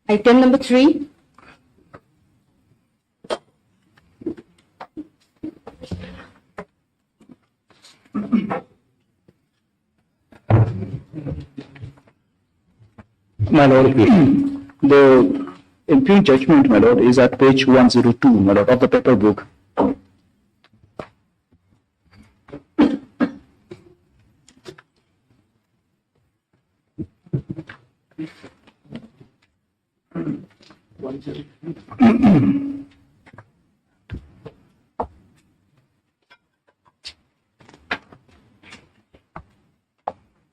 Item number 3. My Lord, the impugn judgment, my Lord, is at page 102, my Lord, of the paper book.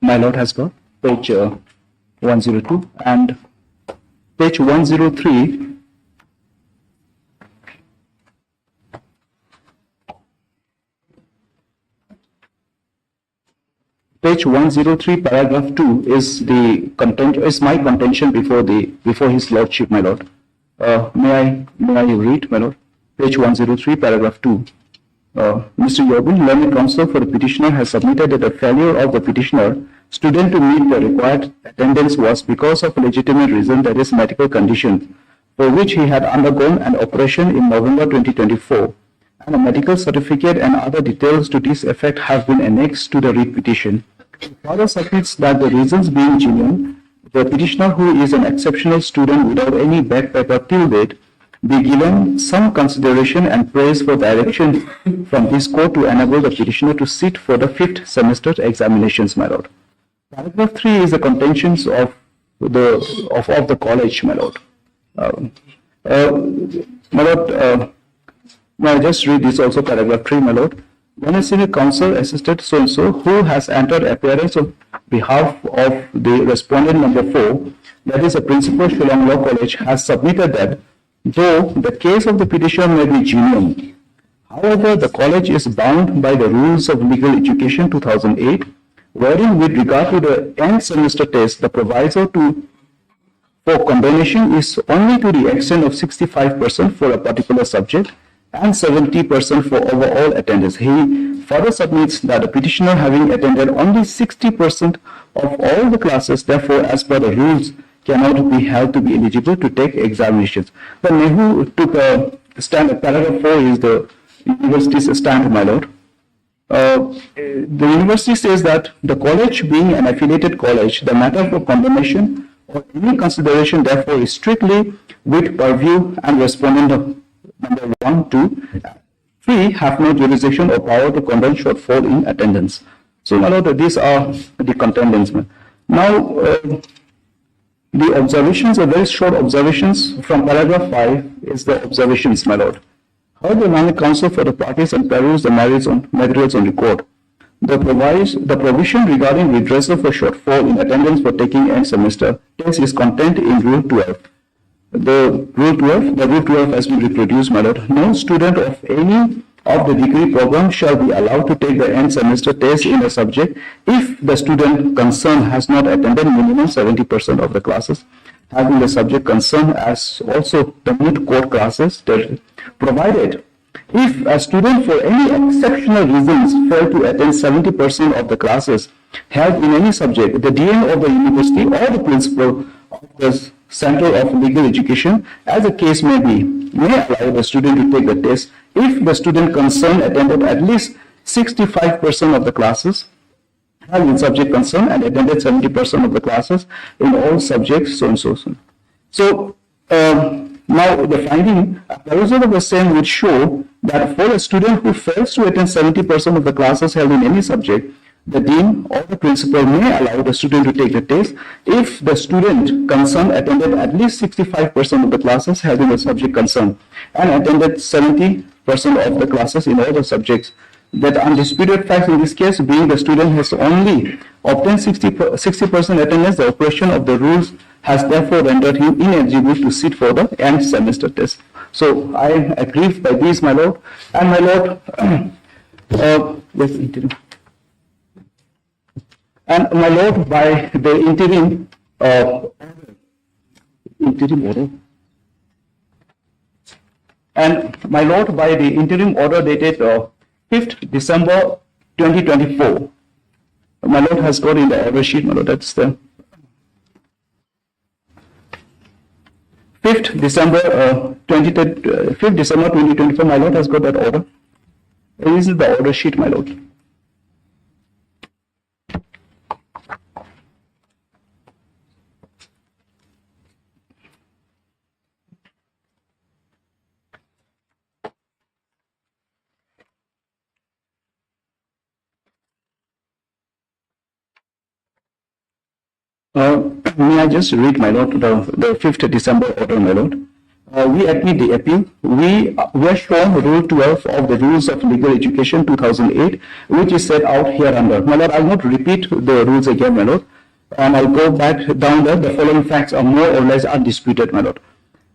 My Lord has got page 102 and page 103. Page 103, paragraph 2 is the content, is my contention before His Lordship, my Lord. May I read, my Lord? Page 103, paragraph 2. Mr. Yobin, learned counsel for the petitioner, has submitted that the failure of the petitioner student to meet the required attendance was because of a legitimate reason, that is medical condition, for which he had undergone an operation in November 2024, and a medical certificate and other details to this effect have been annexed to the writ petition. He further submits that the reasons being genuine, the petitioner, who is an exceptional student without any back paper till date, be given some consideration and praise for direction from this court to enable the petitioner to sit for the 5th semester examinations, my Lord. Paragraph 3 is the contentions of the college, my Lord. My Lord, may I just read this also, paragraph 3, my Lord. When a senior counsel assisted so-and-so who has entered appearance on behalf of the respondent number 4, that is a principal Shillong Law College, has submitted that though the case of the petitioner may be genuine, however, the college is bound by the rules of legal education 2008, wherein with regard to the end semester test, the proviso for condonation is only to the extent of 65% for a particular subject and 70% for overall attendance. He further submits that the petitioner, having attended only 60% of all the classes, therefore, as per the rules, cannot be held to be eligible to take examinations. The Nehu took a stand. Paragraph 4 is the university's stand, my Lord. The university says that the college, being an affiliated college, the matter for condemnation or any consideration, therefore, is strictly with purview and respondent number 1, 2, 3 have no jurisdiction or power to condone shortfall in attendance. So, my Lord, these are the contendants. Now, the observations are very short observations. From paragraph 5 is the observations, my Lord. Heard the learned counsel for the parties and peruse the materials on record. The provision regarding redressal for shortfall in attendance for taking end semester test is contained in Rule 12. The Rule 12 has been reproduced, my Lord. No student of any of the degree program shall be allowed to take the end semester test in a subject if the student concerned has not attended minimum 70% of the classes, having the subject concerned as also the moot court classes, provided if a student for any exceptional reasons failed to attend 70% of the classes held in any subject, the dean of the university or the principal of the Center of Legal Education, as the case may be, may allow the student to take the test if the student concerned attended at least 65% of the classes held in subject concern and attended 70% of the classes in all subjects, so and so. So, now the finding, the result of the same would show that for a student who fails to attend 70% of the classes held in any subject, the dean or the principal may allow the student to take the test if the student concerned attended at least 65% of the classes held in the subject concerned and attended 70% of the classes in all the subjects. That undisputed fact in this case being the student has only obtained 60% attendance, the operation of the rules has therefore rendered him ineligible to sit for the end semester test. So I agree by these, my Lord. And my Lord, and my Lord, by the interim order, and my Lord, by the interim order dated 5th December 2024, my lord has got in the order sheet, my lord, that's the 5th December 2024, my lord has got that order. This is the order sheet, my lord. May I just read, my lord, the 5th December order, my lord. We admit the appeal. We are shown Rule 12 of the Rules of Legal Education 2008, which is set out here under. My lord, I will not repeat the rules again, my lord, and I'll go back down there. The following facts are more or less undisputed, my lord.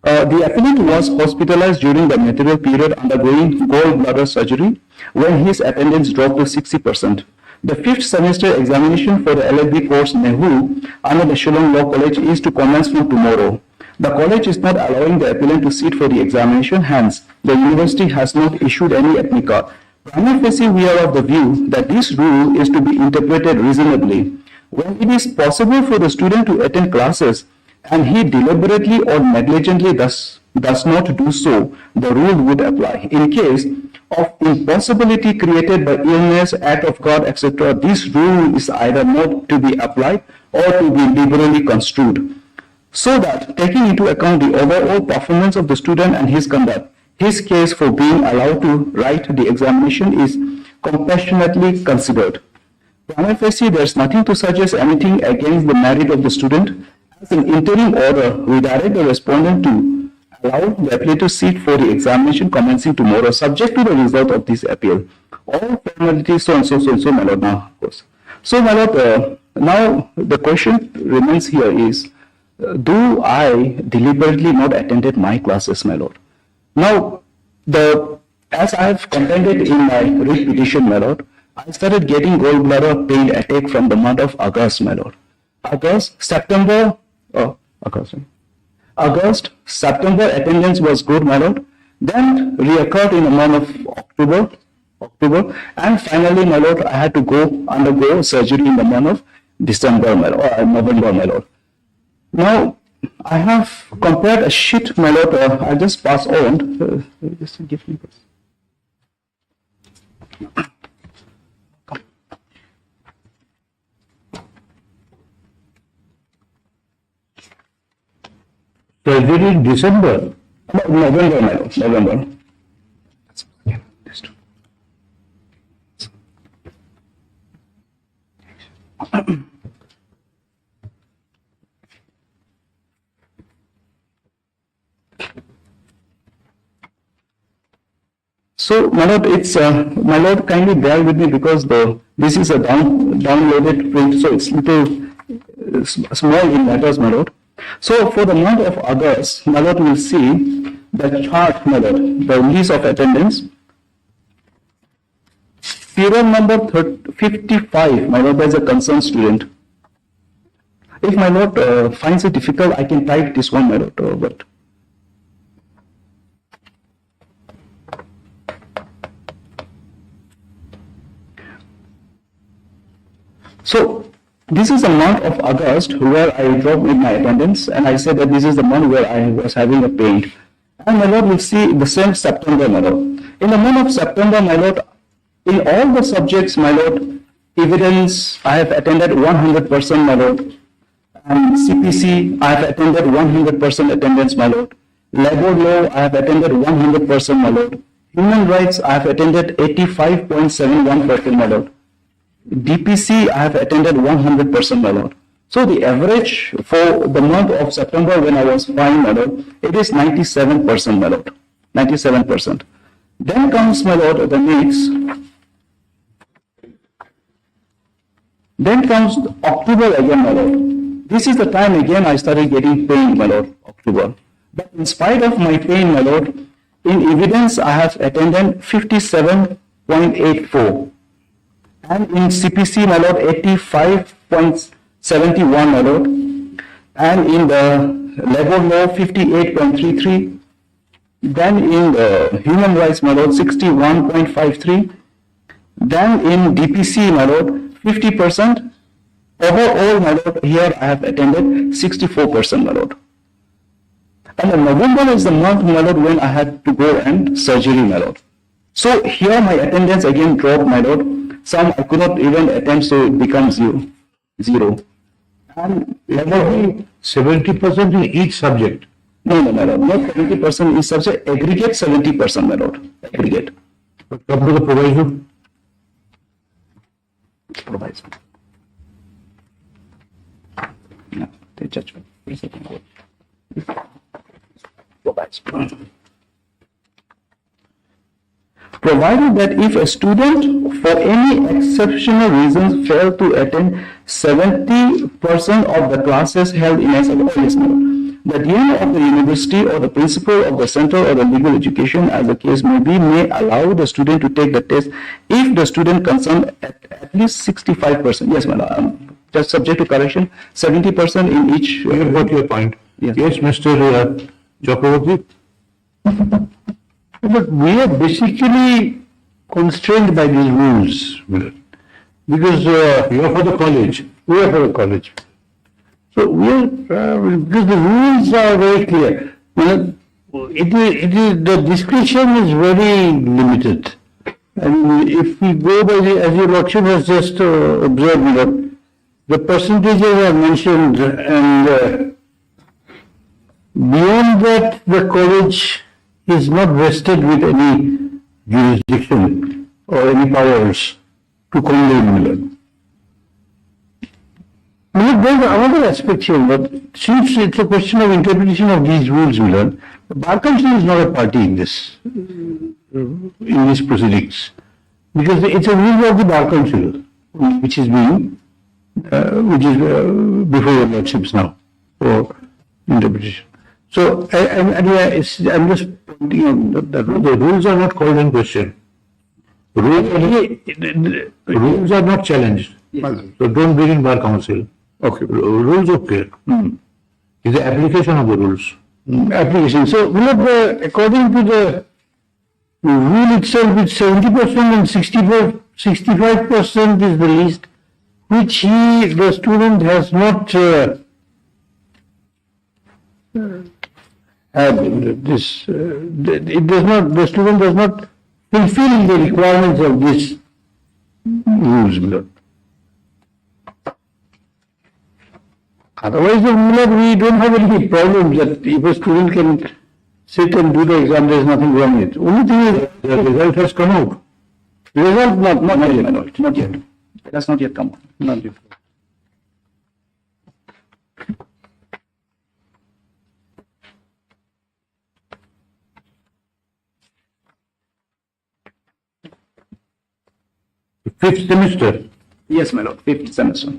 The appellant was hospitalized during the material period undergoing gallbladder surgery when his attendance dropped to 60%. The 5th semester examination for the LLB course Nehu under the Shillong Law College is to commence from tomorrow. The college is not allowing the appellant to sit for the examination, hence the university has not issued any admit card. Prima facie, we are of the view that this rule is to be interpreted reasonably. When it is possible for the student to attend classes and he deliberately or negligently does not do so, the rule would apply. In case of impossibility created by illness, act of God, etc., this rule is either not to be applied or to be liberally construed, so that, taking into account the overall performance of the student and his conduct, his case for being allowed to write the examination is compassionately considered. Prima facie, there is nothing to suggest anything against the merit of the student. As an interim order, we direct the respondent to allow the appellant to sit for the examination commencing tomorrow, subject to the result of this appeal. All formalities, so and so, my lord, now, of course. So, my lord, now the question remains here is, do I deliberately not attended my classes, my lord? Now, as I have contended in my writ petition, my lord, I started getting gallbladder pain attack from the month of August, my lord. August, September attendance was good, my lord. Then reoccurred in the month of October, and finally, my lord, I had to undergo surgery in the month of December, my lord, or November, my lord. Now, I have compared a sheet, my lord. I'll just pass on. Just give me this. Surgery in December? November, my lord, November. So, my lord, my lord, kindly bear with me because this is a downloaded print, so it's little small in letters, my lord. So, for the month of August, my lord will see the chart, my lord, the list of attendance. Serial number 55, my lord, as a concerned student. If my lord finds it difficult, I can type this one, my lord, but. So, this is the month of August where I dropped in my attendance, and I said that this is the month where I was having a pain. And my lord will see the same September, my lord. In the month of September, my lord, in all the subjects, my lord, evidence, I have attended 100%, my lord. And CPC, I have attended 100% attendance, my lord. Labor law, I have attended 100%, my lord. Human rights, I have attended 85.71%, my lord. DPC, I have attended 100%, my lord. So the average for the month of September when I was fine, my lord, it is 97%, my lord. 97%. Then comes, my lord, the next. Then comes October again, my lord. This is the time again I started getting pain, my lord, October. But in spite of my pain, my lord, in evidence I have attended 57.84. And in CPC, my lord, 85.71, my lord. And in the labor law, 58.33. Then in the human rights, my lord, 61.53. Then in DPC, my lord, 50%. Overall, my lord, here I have attended 64%, my lord. And November is the month, my lord, when I had to go and surgery, my lord. So here my attendance again dropped, my lord. Some I could not even attend, so it becomes zero. And It will be 70% in each subject. no, my lord, not 70% is subject, aggregate 70%, my lord, aggregate. But come to the proviso. Proviso. No, the judgment. Proviso. Provided that if a student for any exceptional reasons fail to attend 70% of the classes held in a subject, the dean of the university or the principal of the center or the legal education, as the case may be, may allow the student to take the test if the student concerned at least 65%. Yes, madam. Just subject to correction, 70% in each. You have got your point. Yes. Yes, Mr. Chakravarti. But we are basically constrained by these rules, because You are for the college. we are for the college. So we are, because the rules are very clear. The discretion is very limited. And if we go by as your lordship has just observed, the percentages are mentioned, and beyond that, the college is not vested with any jurisdiction or any powers to condemn. There's another aspect here, but since it's a question of interpretation of these rules, the Bar Council is not a party in these proceedings, because it's a rule of the Bar Council, which is before your lordships now for interpretation. So I'm just pointing out that The rules are not called in question. Rules are not challenged. So don't bring in Bar Council. okay. Rules okay. It's the application of the rules. Application. So, according to the rule itself, it's 70% and 65% is the least, which the student has not had this. The student does not fulfill the requirements of these rules. Otherwise, we don't have any problems that if a student can sit and do the exam, there is nothing wrong with it. Only thing is, The result has come out. result not yet, my lord. Not yet. It has not yet come. Not yet. Fifth semester. Yes, my lord, 5th semester.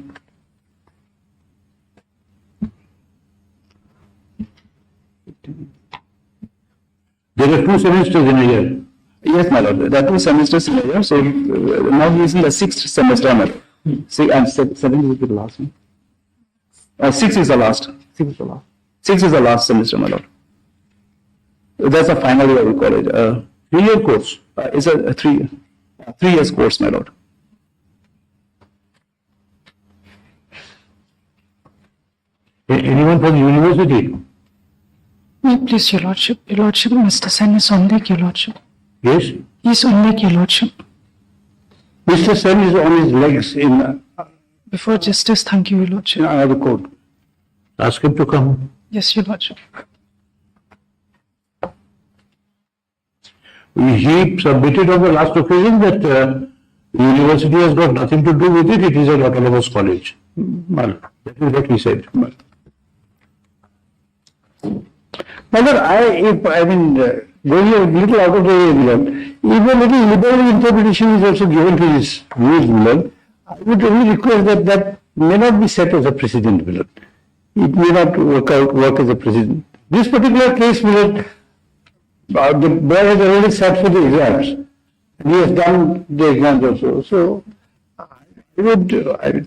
There are 2 semesters in a year. Yes, my lord. There are 2 semesters in a year, so now he is in the 6th semester, my lord. And 7 will be the last one. 6 is the last. 6 is the last semester, my lord. That's the final year of college. 3-year course. It's a 3 years course, my lord. Anyone from the university? Please, Your Lordship. Your Lordship, Mr. Sen is on deck, Your Lordship. Yes. He's on deck, Your Lordship. Mr. Sen is on his legs in Before Justice, thank you, Your Lordship. another court. Ask him to come. Yes, Your Lordship. He submitted on the last occasion that the university has got nothing to do with it. It is an autonomous college. Well, that is what he said. Mother, going a little out of the way, if a little liberal interpretation is also given to this rules, I would only request that may not be set as a precedent, Milord. It may not work as a precedent. This particular case, Milord, the boy has already sat for the exams. He has done the exams also. So, I would,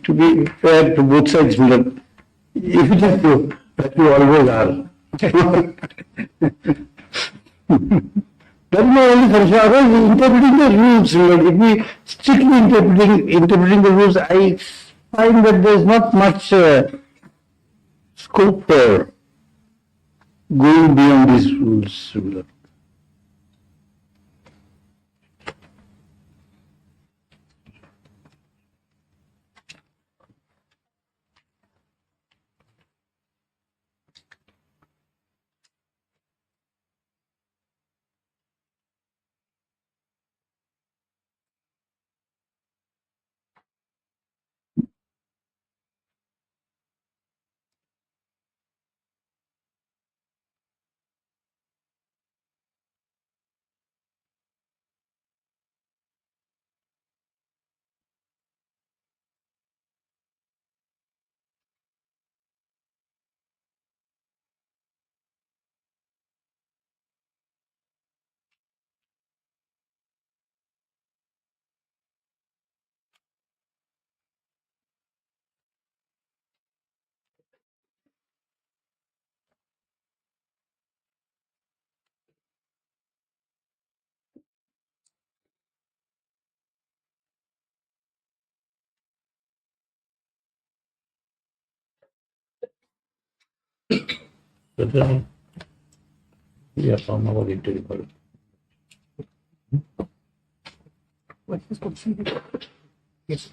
to be fair to both sides, Milord, if it is true, that you always are. That is my only concern. Otherwise, interpreting the rules, if we strictly interpreting the rules, I find that there is not much scope for going beyond these rules. Yeah, from our interview. What is proceeding? Yes.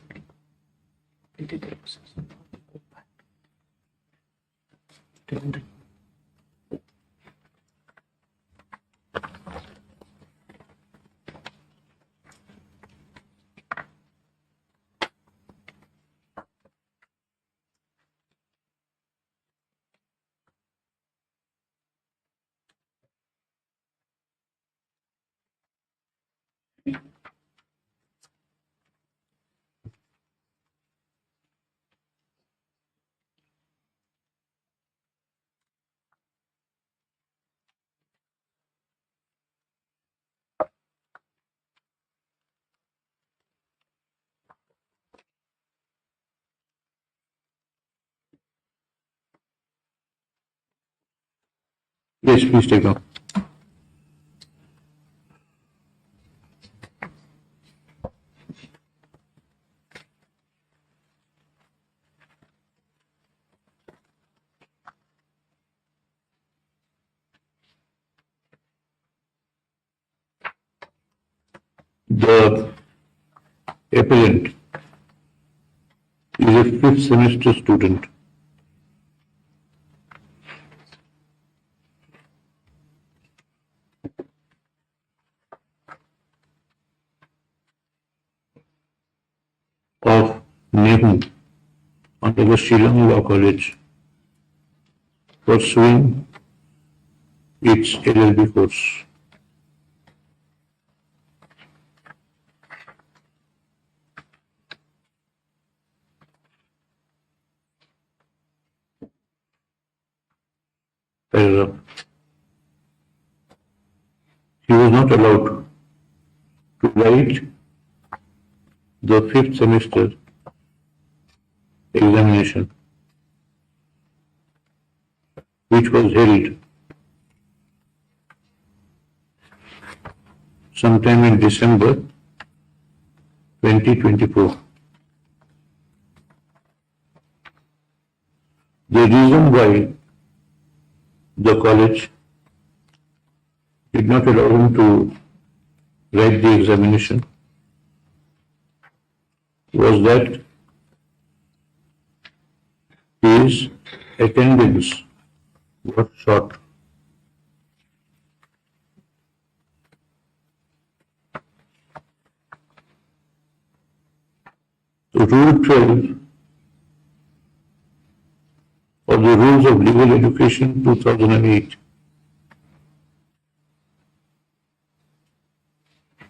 Yes, please take on. The appellant is a fifth semester student. Of Nehu under the Shillong Law College, pursuing its LLB course. Paragraph. He was not allowed to write the fifth semester examination, which was held sometime in December 2024. The reason why the college did not allow him to write the examination was that his attendance was short. So Rule 12 of the Rules of Legal Education 2008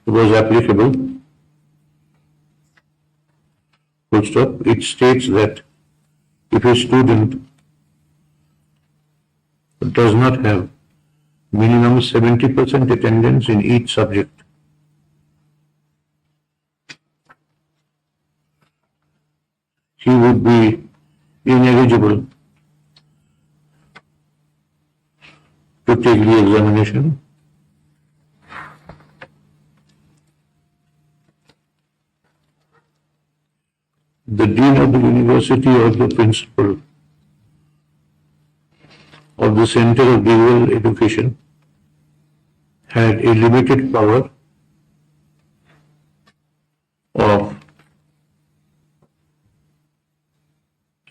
was applicable. Full stop. It states that if a student does not have minimum 70% attendance in each subject, he would be ineligible to take the examination the dean of the university or the principal of the Center of Legal Education had a limited power of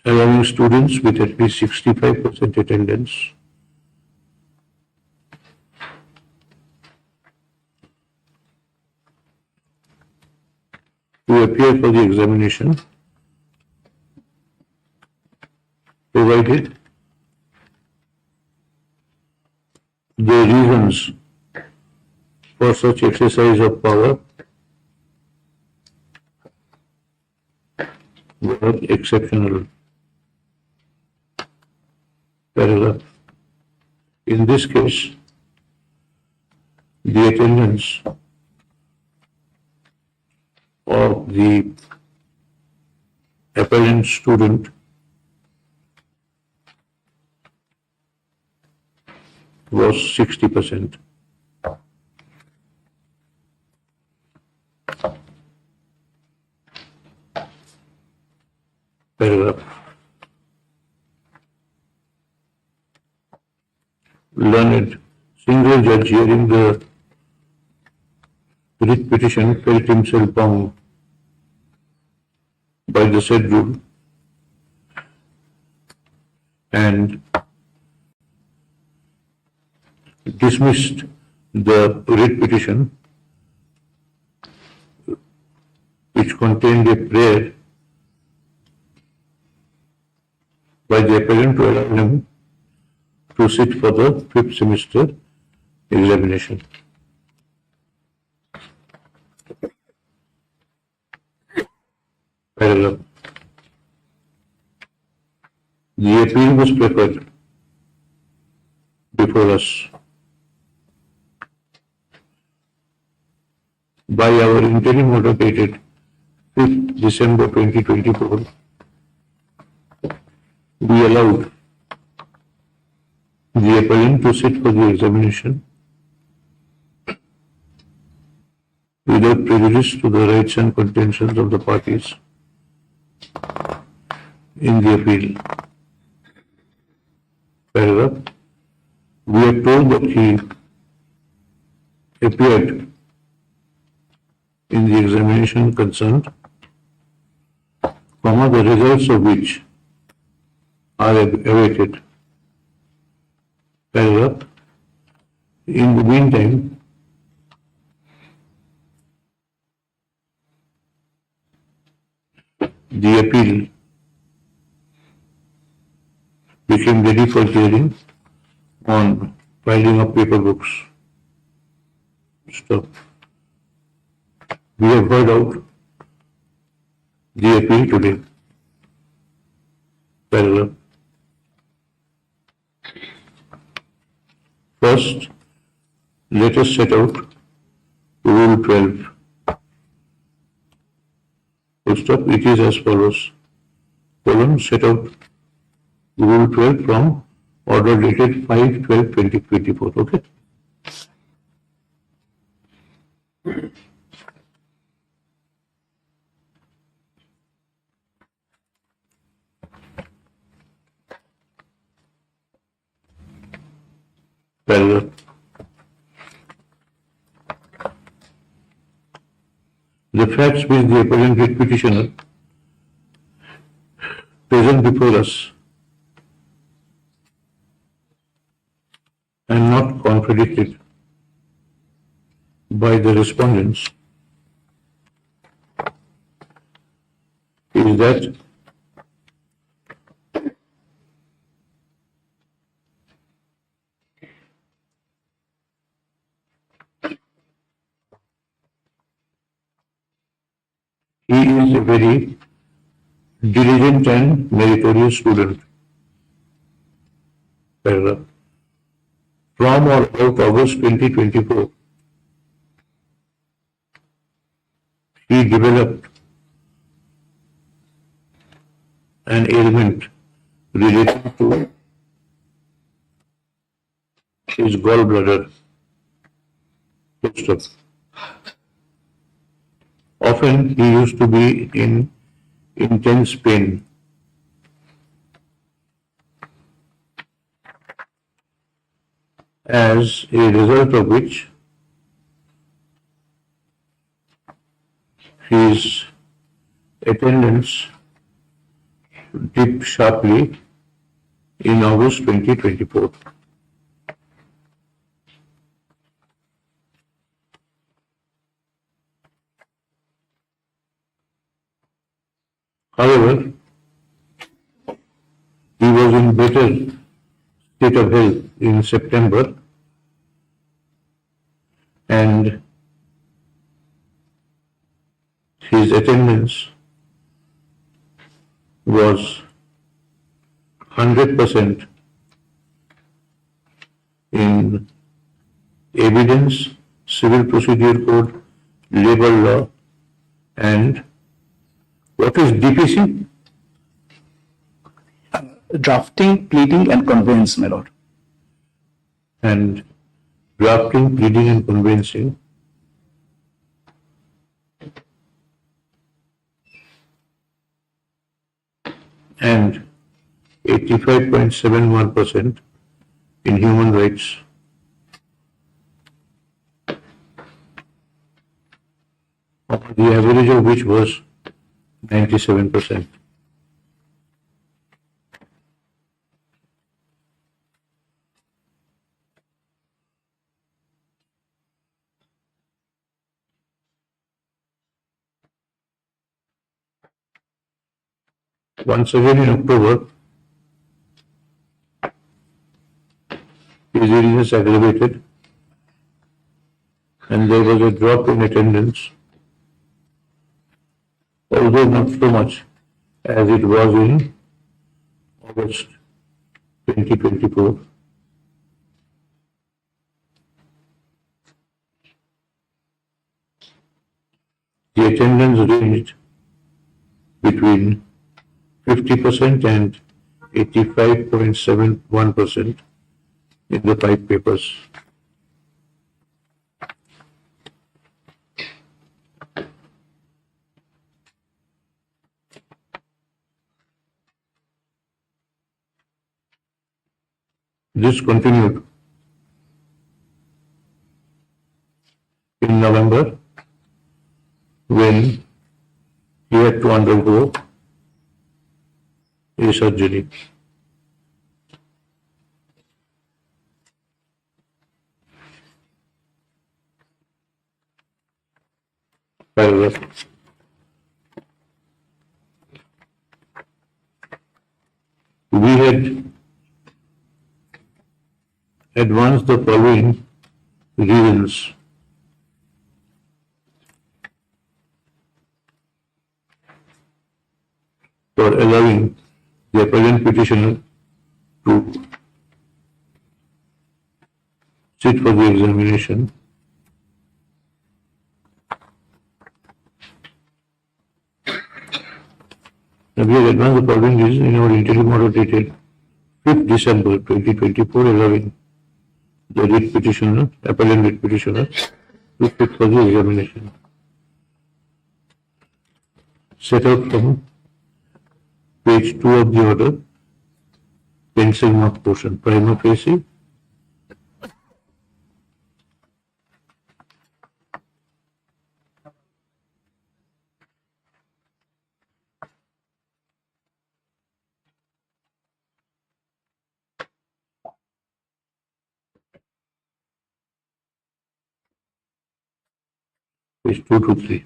allowing students with at least 65% attendance to appear for the examination, provided the reasons for such exercise of power were exceptional. Paragraph. In this case, the attendance of the appellant student was 60%. Paragraph. Learned single judge hearing the writ petition felt himself bound by the said rule and dismissed the writ petition, which contained a prayer by the appellant to allow him to sit for the 5th semester examination. Paragraph. The appeal was preferred before us by our interim order dated 5th December 2024. We allowed the appellant to sit for the examination without prejudice to the rights and contentions of the parties in the appeal. Paragraph. We are told that he appeared in the examination concerned, the results of which are awaited. Paragraph. In the meantime, the appeal became ready for hearing on filing of paper books. Stop. We have heard out the appeal today. Paragraph. First, let us set out Rule 12. Full stop. It is as follows. Column, set out Rule 12 from order dated 5/12/2024. Okay. Paragraph. The facts which the appellant writ petitioner present before us and not contradicted by the respondents is that he is a very diligent and meritorious student. Paragraph. From or about August 2024, he developed an ailment related to his gallbladder. Often he used to be in intense pain as a result of which his attendance dipped sharply in August 2024. However, he was in better state of health in September, and his attendance was 100% in evidence, civil procedure code, labor law, and what is DPC? Drafting, pleading, and conveyance, my lord. And drafting, pleading, and conveyancing. And 85.71% in human rights. The average of which was 97%. Once again in October, his illness aggravated and there was a drop in attendance, although not so much as it was in August 2024. The attendance ranged between 50% and 85.71% in the 5 papers. This continued in November when he had to undergo a surgery. However, we had advanced the following reasons for allowing the appellant petitioner to sit for the examination. Now, we have advanced the following reasons in our interim order dated 5th December 2024, allowing the writ petitioner, appellant writ petitioner, to sit for the examination. Set out from page 2 of the order, pencil mark portion, prima facie, page 2 to 3.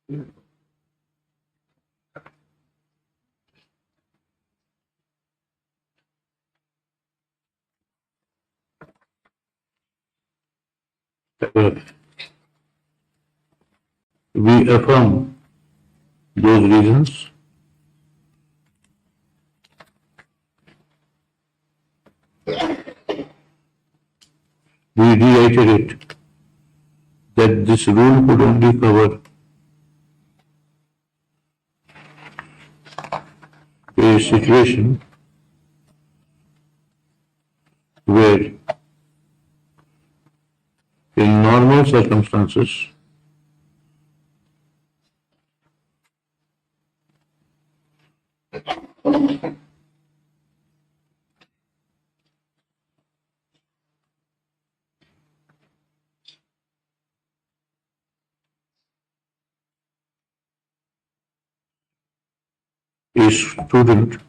We affirm those reasons we reiterate that this rule could only cover a situation where in normal circumstances a student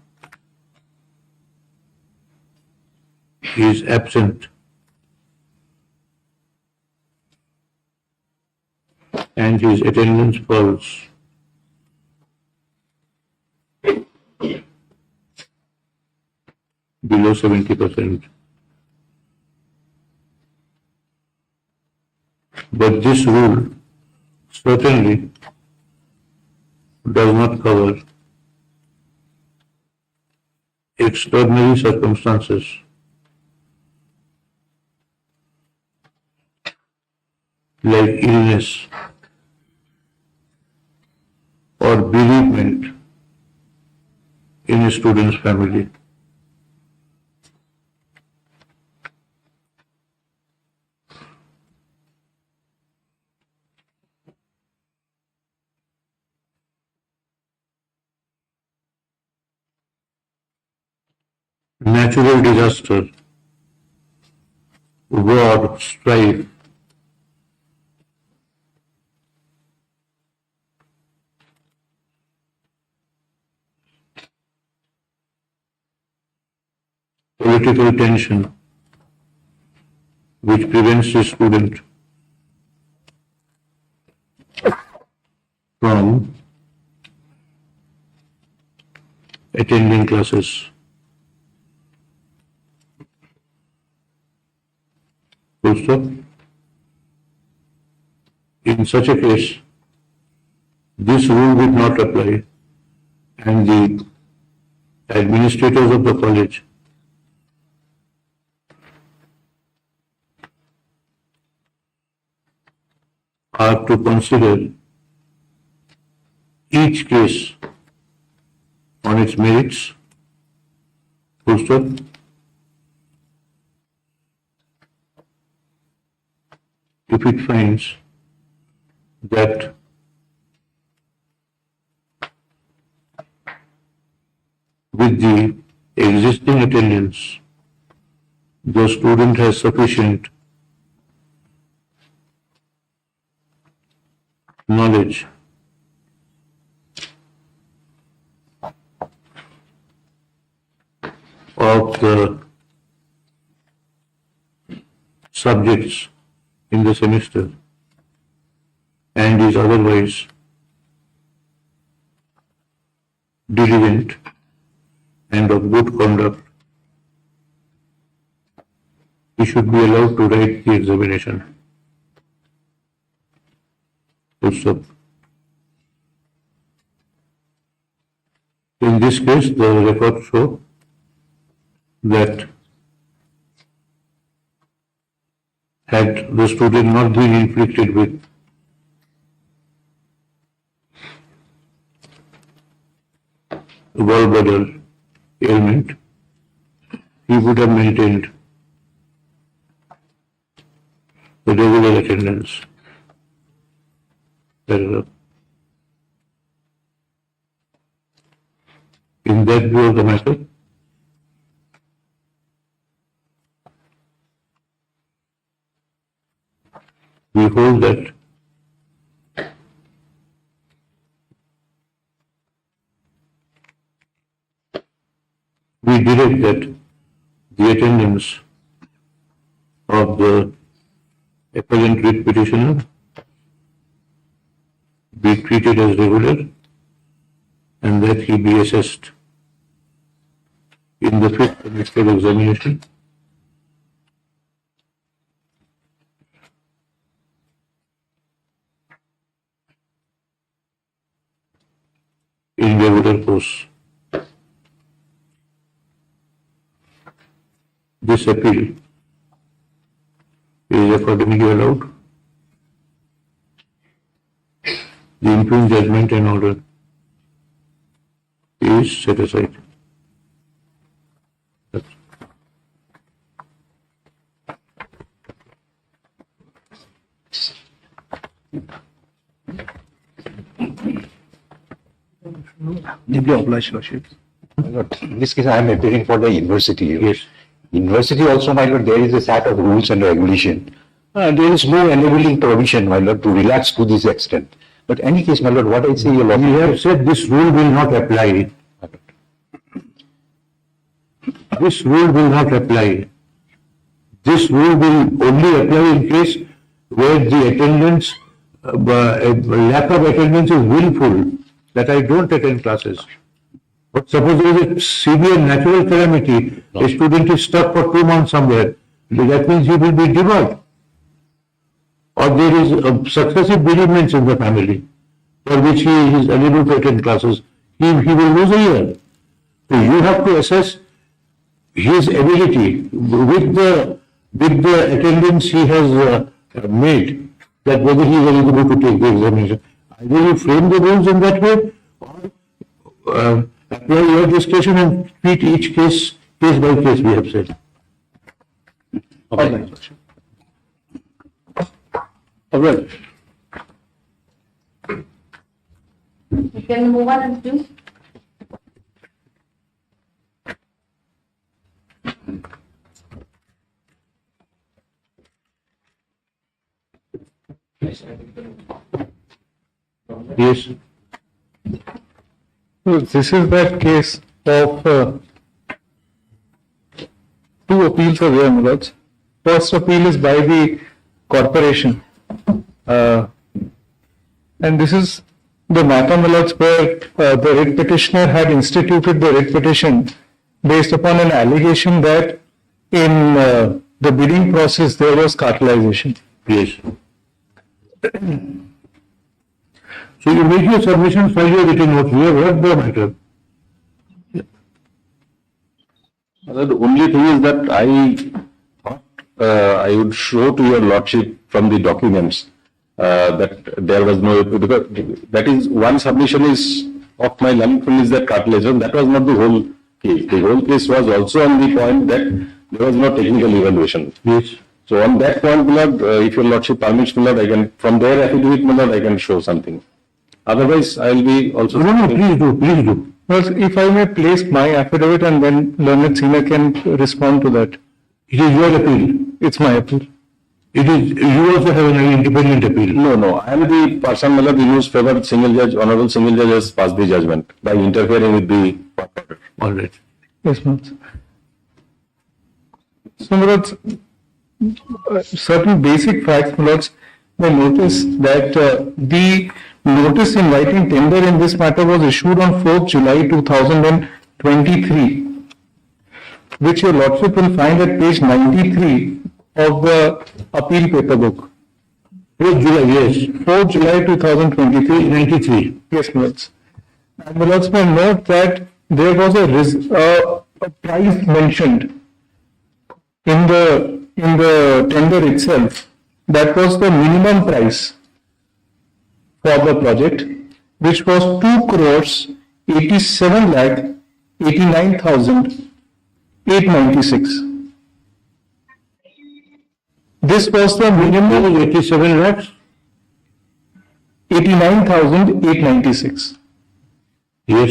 is absent and his attendance falls below 70%. But this rule certainly does not cover extraordinary circumstances like illness or bereavement in a student's family. Natural disaster, war, strife, political tension, which prevents a student from attending classes. Full stop. In such a case, this rule would not apply, and the administrators of the college are to consider each case on its merits. Full stop. If it finds that with the existing attendance, the student has sufficient knowledge of the subjects in the semester and is otherwise diligent and of good conduct, he should be allowed to write the examination. Full stop. In this case, the records show that had the student not been inflicted with gallbladder ailment, he would have maintained the regular attendance. Paragraph. In that view of the matter, we hold that we direct that the attendance of the appellant writ petitioner be treated as regular and that he be assessed in the fifth semester examination in regular course. This appeal is accordingly allowed. The impugned judgment and order is set aside. Deeply obliged, Lordship. My lord, in this case, I am appearing for the university. Yes. University also, my lord, there is a set of rules and regulation. There is no enabling provision, my lord, to relax to this extent. But any case, my lord, what I say, your lord, We have said this rule will not apply. This rule will not apply. This rule will only apply in case where the attendance, lack of attendance is willful, that I don't attend classes. But suppose there is a severe natural calamity, a student is stuck for 2 months somewhere, that means he will be debarred. Or there is successive bereavements in the family, for which he is unable to attend classes, he will lose a year. So you have to assess his ability with the attendance he has made, that whether he is able to take the examination. Either you frame the rules in that way, or apply your discretion and treat each case by case, we have said. All right, Lordship. All right. We can move on and do. Yes. So this is that case of two appeals are there, my lords. First appeal is by the corporation. And this is the matter, my lords, where the writ petitioner had instituted the writ petition based upon an allegation that in the bidding process there was cartelization. Yes. So you make your submission, file your written notes, we have heard the matter. The only thing is that I thought I would show to your lordship from the documents that there was no, because that is one submission is of my learning friend is that cartelization. That was not the whole case. The whole case was also on the point that there was no technical evaluation. Yes. So on that point, my lord, if your lordship permits, my lord, I can, from their affidavit, my lord, I can show something. Otherwise, I will be also. No, please do, please do. Well, if I may place my affidavit and then learned senior can respond to that. It is your appeal. It's my appeal. It is, you also have an independent appeal. No, I am the person, my lord, in whose favor single judge, honorable single judge has passed the judgment by interfering with the court order. All right. Yes, ma'am. So, my lords, certain basic facts, my lords, may notice that the notice inviting tender in this matter was issued on 4th July 2023, which your lordship will find at page 93 of the appeal paper book. 4th July, yes. 4th July 2023. 93. Yes, my lords. And my lords may note that there was a price mentioned in the tender itself. That was the minimum price for the project, which was 2,87,89,896. This was the minimum 87 lakhs? 89,896. Yes.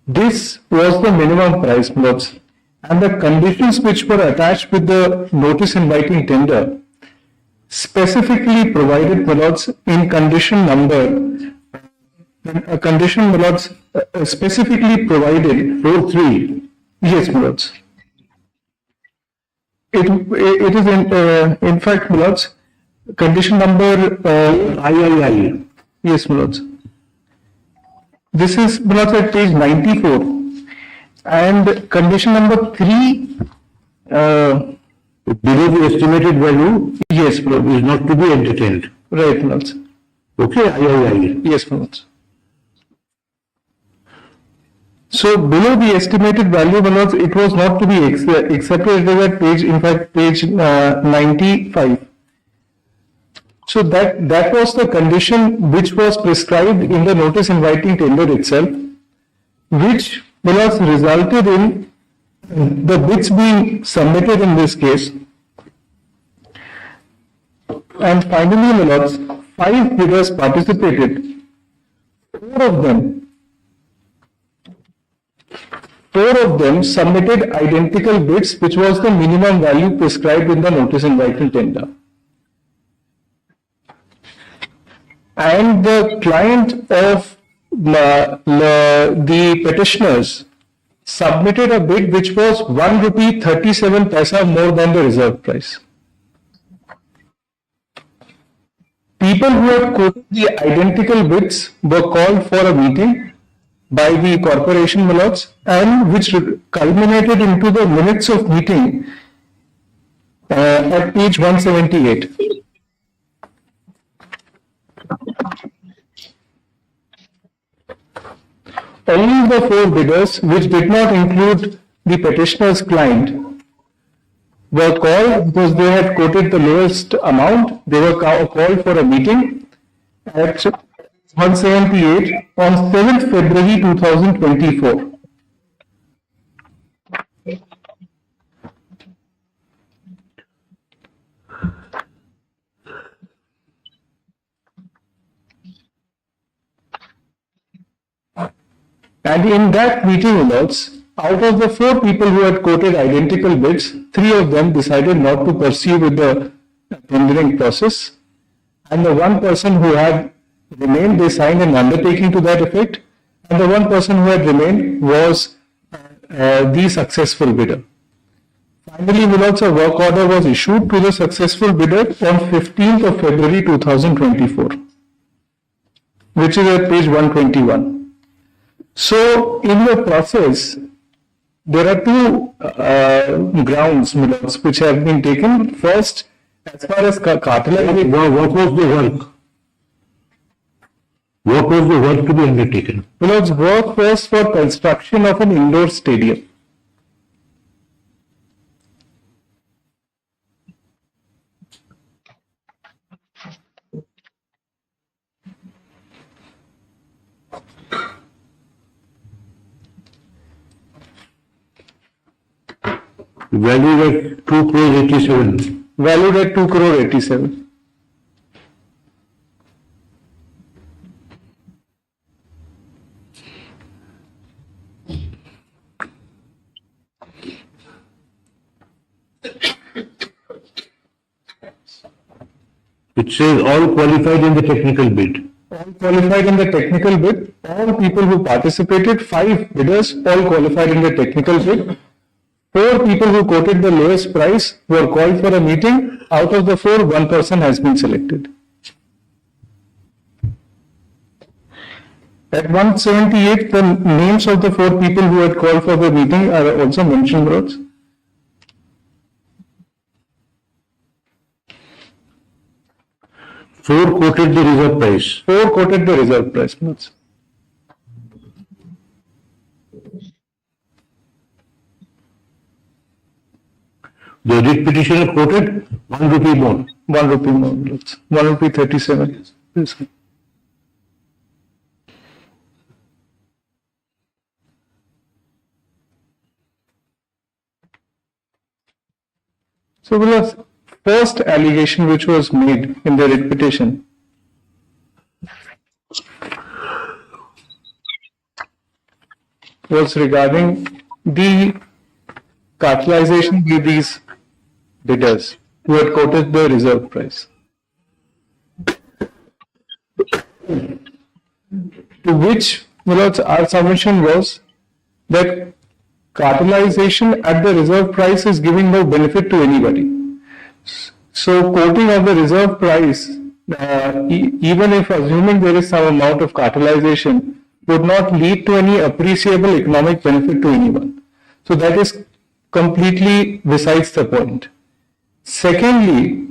This was the minimum price, my lords, and the conditions which were attached with the notice inviting tender specifically provided, my lords, in condition number, a condition, my lords, specifically provided 4.3. Yes, my lords. It is in fact, my lords, condition number III. Yes, my lords. This is, my lords, at page 94. And condition number 3, Below the estimated value yes, my lord. is not to be entertained. Right, my lords. Okay, aye. Yes, my lords. So below the estimated value, my lords, it was not to be accepted. It is at page, in fact, page 95. So that was the condition which was prescribed in the notice inviting tender itself, which, my lords, resulted in the bids being submitted in this case. And finally, my lords, 5 bidders participated. 4 of them submitted identical bids, which was the minimum value prescribed in the notice inviting tender. And the client of the petitioners submitted a bid which was ₹1.37 more than the reserve price. People who had quoted the identical bids were called for a meeting by the corporation, my lords, and which culminated into the minutes of meeting at page 178. Only the 4 bidders, which did not include the petitioner's client, were called because they had quoted the lowest amount. They were called for a meeting at 178 on 7th February 2024. And in that meeting, lords, out of the 4 people who had quoted identical bids, 3 of them decided not to pursue with the tendering process. And the 1 person who had remained, they signed an undertaking to that effect. And the 1 person who had remained was the successful bidder. Finally, lords, a work order was issued to the successful bidder on 15th of February 2024, which is at page 121. So, in the process, there are 2 grounds, my lords, which have been taken. First, as far as cartelization. What was the work? What was the work to be undertaken? My lords, work was for construction of an indoor stadium. Valued at 2 crore 87. Valued at 2 crore 87. It says all qualified in the technical bid. All qualified in the technical bid. All people who participated, 5 bidders, all qualified in the technical bid. 4 people who quoted the lowest price were called for a meeting. Out of the 4, 1 person has been selected. At 178, the names of the 4 people who had called for the meeting are also mentioned, lords. Four quoted the reserve price. 4 quoted the reserve price, lords. The writ petitioner quoted 1 rupee more. 1 rupee more, lords. 1 rupee 37. Yes. So, the first allegation which was made in the writ petition was regarding the cartelization with these bidders who had quoted the reserve price. To which, my lords, our submission was that cartelization at the reserve price is giving no benefit to anybody. So, quoting of the reserve price even if assuming there is some amount of cartelization, would not lead to any appreciable economic benefit to anyone. So that is completely besides the point. Secondly,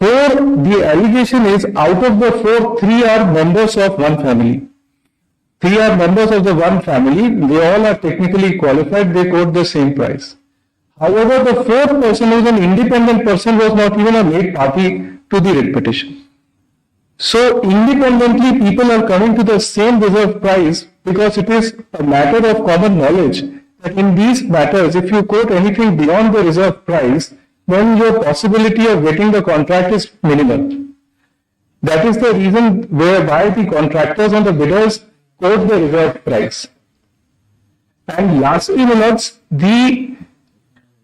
the allegation is out of the four, three are members of one family. Three are members of the one family, they all are technically qualified, they quote the same price. However, the fourth person, who is an independent person, was not even a made party to the writ petition. So, independently, people are coming to the same reserve price because it is a matter of common knowledge that in these matters, if you quote anything beyond the reserve price, then your possibility of getting the contract is minimal. That is the reason whereby the contractors and the bidders quote the reserve price. And lastly, the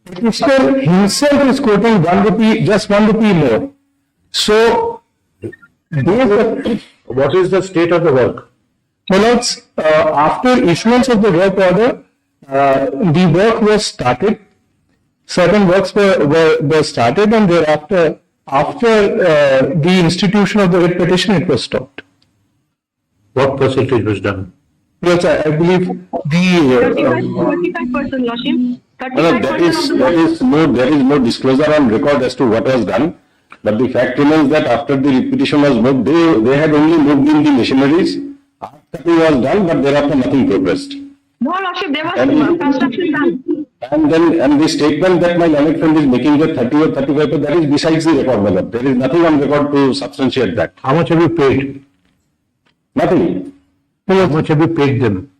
petitioner himself is quoting ₹1, just ₹1 more. So, What is the state of the work? After issuance of the work order, the work was started. Certain works were started, and thereafter, after the institution of the writ petition, it was stopped. What percentage was done? Yes, I believe the 35%, Lordship. Well, there is no disclosure on record as to what was done. But the fact remains that after the writ petition was moved, they had only moved in the machineries. After it was done, but thereafter nothing progressed. No, Lordship, there was construction done. And the statement that my learned friend is making that 30 or 35%, that is besides the record, my lord. There is nothing on record to substantiate that. How much have you paid? Nothing. How much have you paid them?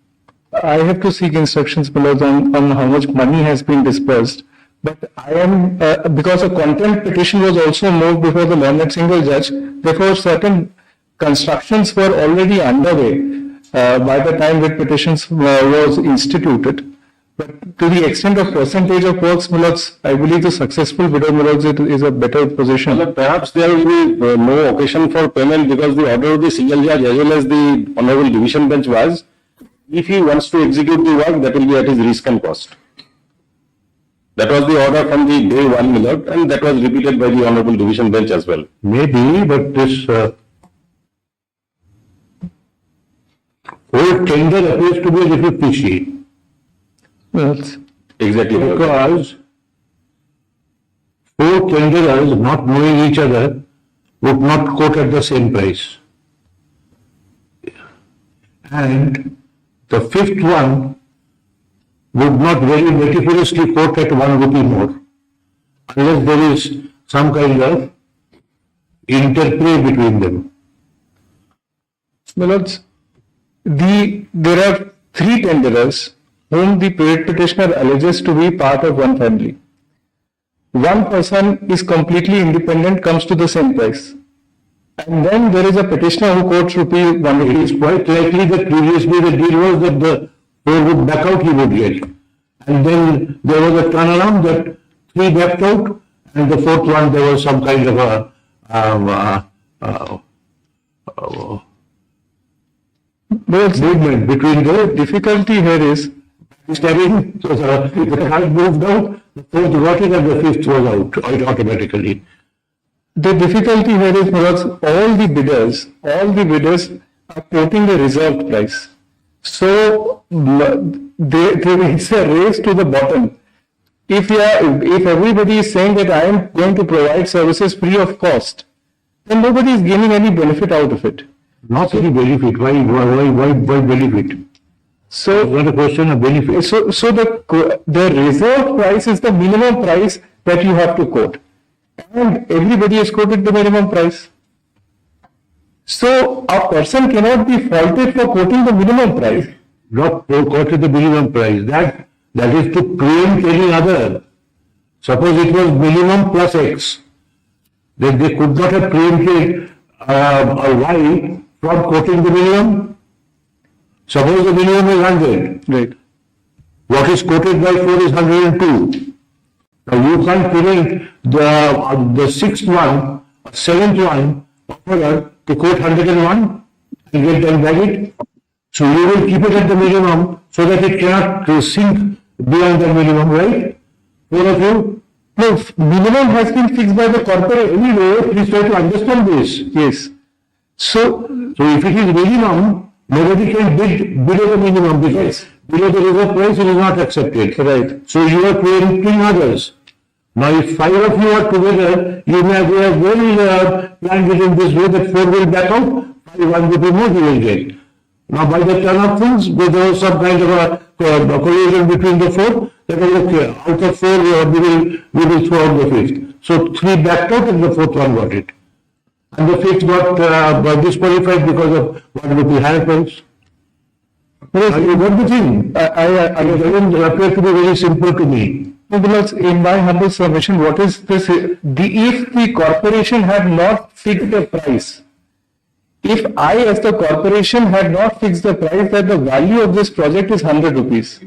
I have to seek instructions below on how much money has been disbursed. But I am, because a contempt petition was also moved before the learned single judge, therefore certain constructions were already underway by the time writ petitions was instituted. But to the extent of percentage of works, I believe the successful bidder is a better position. Well, perhaps there will be no occasion for payment because the order of the single judge as well as the Honorable Division Bench was, if he wants to execute the work, that will be at his risk and cost. That was the order from the day one, my lord, and that was repeated by the Honorable Division Bench as well. Maybe, but this whole tender appears to be a little fishy. Exactly. Because four tenderers, not knowing each other, would not quote at the same price. And the fifth one would not very meticulously quote at ₹1 more, unless there is some kind of interplay between them. My lords, there are three tenderers whom the petitioner alleges to be part of one family. One person is completely independent, comes to the same price. And then there is a petitioner who quotes ₹1. It is quite likely that previously the deal was that the four would back out, he would get. And then there was a turnaround that three backed out, and the fourth one there was some kind of a movement between the Difficulty here is, stabbing, so the third moved out, the fourth got it, and the fifth was out automatically. the difficulty here is, my lords, all the bidders are quoting the reserved price. So it's a race to the bottom. If everybody is saying that I am going to provide services free of cost, then nobody is gaining any benefit out of it. Not any benefit. Why benefit? So It's not a question of benefit. So the reserve price is the minimum price that you have to quote, and everybody has quoted the minimum price. So a person cannot be faulted for quoting the minimum price. Not quoted the minimum price. That is to preempt any other. Suppose it was minimum plus X, then they could not have preempted a Y from quoting the minimum. Suppose the minimum is 100. Right. What is quoted by 4 is 102. Now you can't prevent the sixth one, seventh one, offerer to quote 101 and get them valid. So you will keep it at the minimum so that it cannot sink beyond the minimum, right? Four of you? No, minimum has been fixed by the corporate anyway. Please try to understand this. Yes. So if it is minimum, nobody can bid below the minimum because below the reserve price it is not accepted. Right. So you are preempting others. Now if 5 of you are together, you may have well planned it in this way that 4 will back out, 5 1 rupee more you will get. Now by the turn of things, there was some kind of a collision between the 4, that was okay. Out of 4, we will throw out the 5th. So 3 backed out and the 4th one got it. And the 5th got disqualified because of 1 rupee higher price. You got the thing. It doesn't appear to be very simple to me. Because in my humble submission, what is this? If the corporation had not fixed the price, if I as the corporation had not fixed the price that the value of this project is 100 rupees,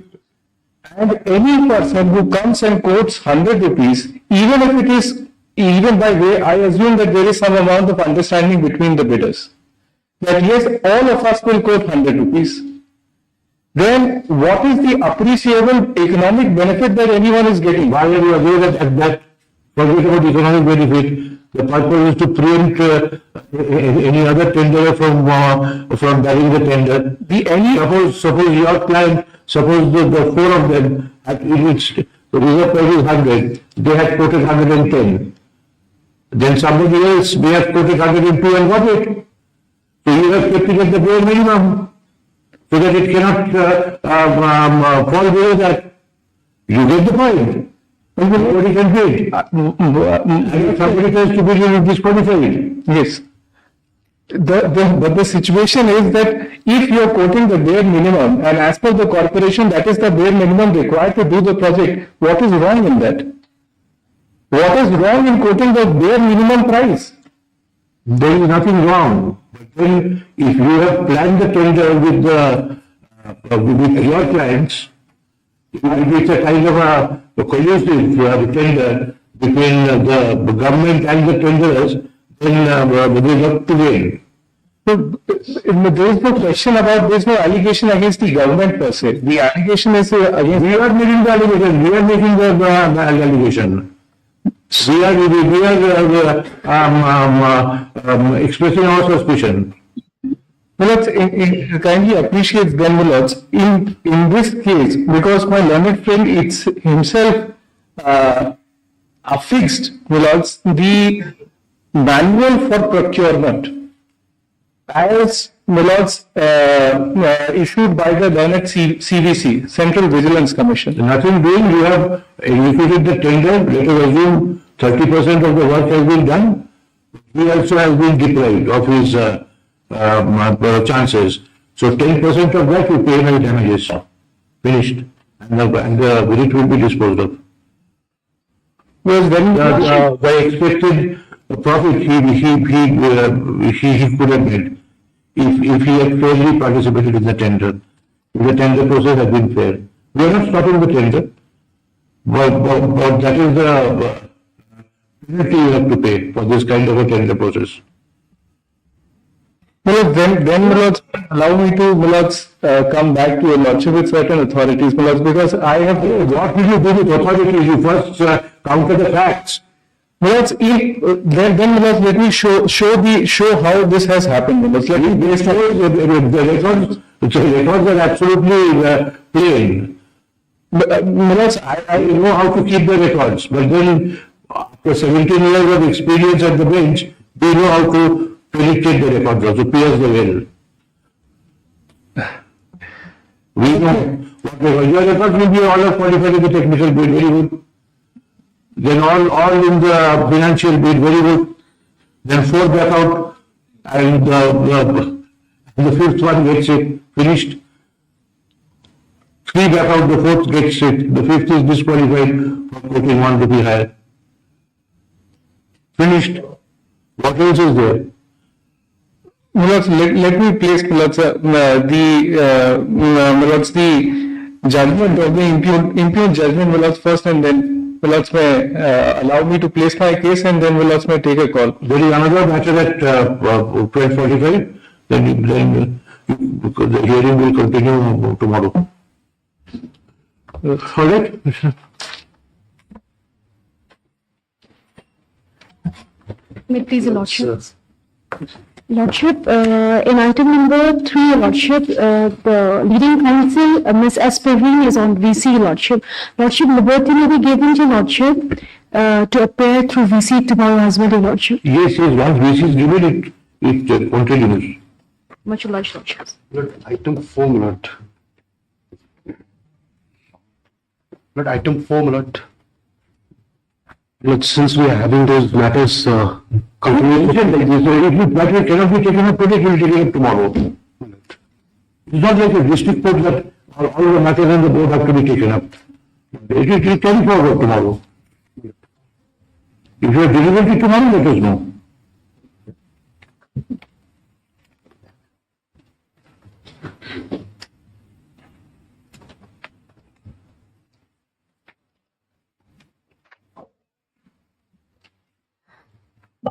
and any person who comes and quotes 100 rupees, even if it is, even by way, I assume that there is some amount of understanding between the bidders, that yes, all of us will quote 100 rupees. Then what is the appreciable economic benefit that anyone is getting? Why are you aware that forget about economic benefit? The purpose is to preempt any other tenderer from bagging the tender. Suppose your client, suppose the 4 of them, the reserve price is 100, they had quoted 110. Then somebody else may have quoted 102 and got it. So you have kept it at the bare minimum, so that it cannot fall below that. You get the point. Nobody can bid. And somebody tries to bid, you will disqualify it. Yes. But the situation is that if you are quoting the bare minimum, and as per the corporation, that is the bare minimum required to do the project, what is wrong in that? What is wrong in quoting the bare minimum price? There is nothing wrong. But then, if you have planned the tender with your clients, it's a kind of a collusive tender between the government and the tenderers, then there is up to win. So, there is no question about, there is no allegation against the government per se. The allegation is against... We are making the allegation. We are making the allegation. We are expressing our suspicion. Well, kindly appreciate then, Milords, in this case, because my learned friend himself affixed, Milords, the manual for procurement as, Milords, issued by the learned CVC, Central Vigilance Commission. Nothing doing, you have executed the tender, let us assume 30% of the work has been done. He also has been deprived of his chances. So 10% of that you pay my damages. Finished. And the writ will be disposed of. Was then the expected profit he could have made if he had fairly participated in the tender. If the tender process had been fair. We are not stopping the tender, but that is the penalty you have to pay for this kind of a tender process. Well, then Milords, allow me to, Milords, come back to your Lordship with certain authorities, Milords, because I have... What will you do with authorities? You first counter the facts. Milords, then Milords, let me show how this has happened, Milords. Let me base the records are absolutely plain. Milords, I know how to keep the records, but then after 17 years of experience at the bench, we know how to penetrate the records also, pierce the veil. We know what your records will be all qualified in the technical bid, very good. Then all in the financial bid, very good. Then 4 back out, and the 5th one gets it, finished. 3 back out, the 4th gets it, the 5th is disqualified for quoting 1 rupee higher. Finished. What else is there? Milords, let me place, Milords, the judgment of the impugned judgment, Milords, first, and then Milords may allow me to place my case, and then Milords may take a call. There is another matter at 12:45, then the hearing will continue tomorrow. All right? May it please your lordship. Lordship, in item number 3, your lordship, the leading counsel, Ms. S. Perrine, is on VC, lordship. Lordship, liberty may be given to lordship to appear through VC tomorrow as well, your lordship. Yes, once VC is given, it continues. Much obliged, lordship. Item 4, my lord. But item 4, my lord. But since we are having those matters continued, If matter cannot be taken up today, it will be taken up tomorrow. It's not like a district court that all the matters on the board have to be taken up. It will carry forward tomorrow. If you are delivering it tomorrow, let us know.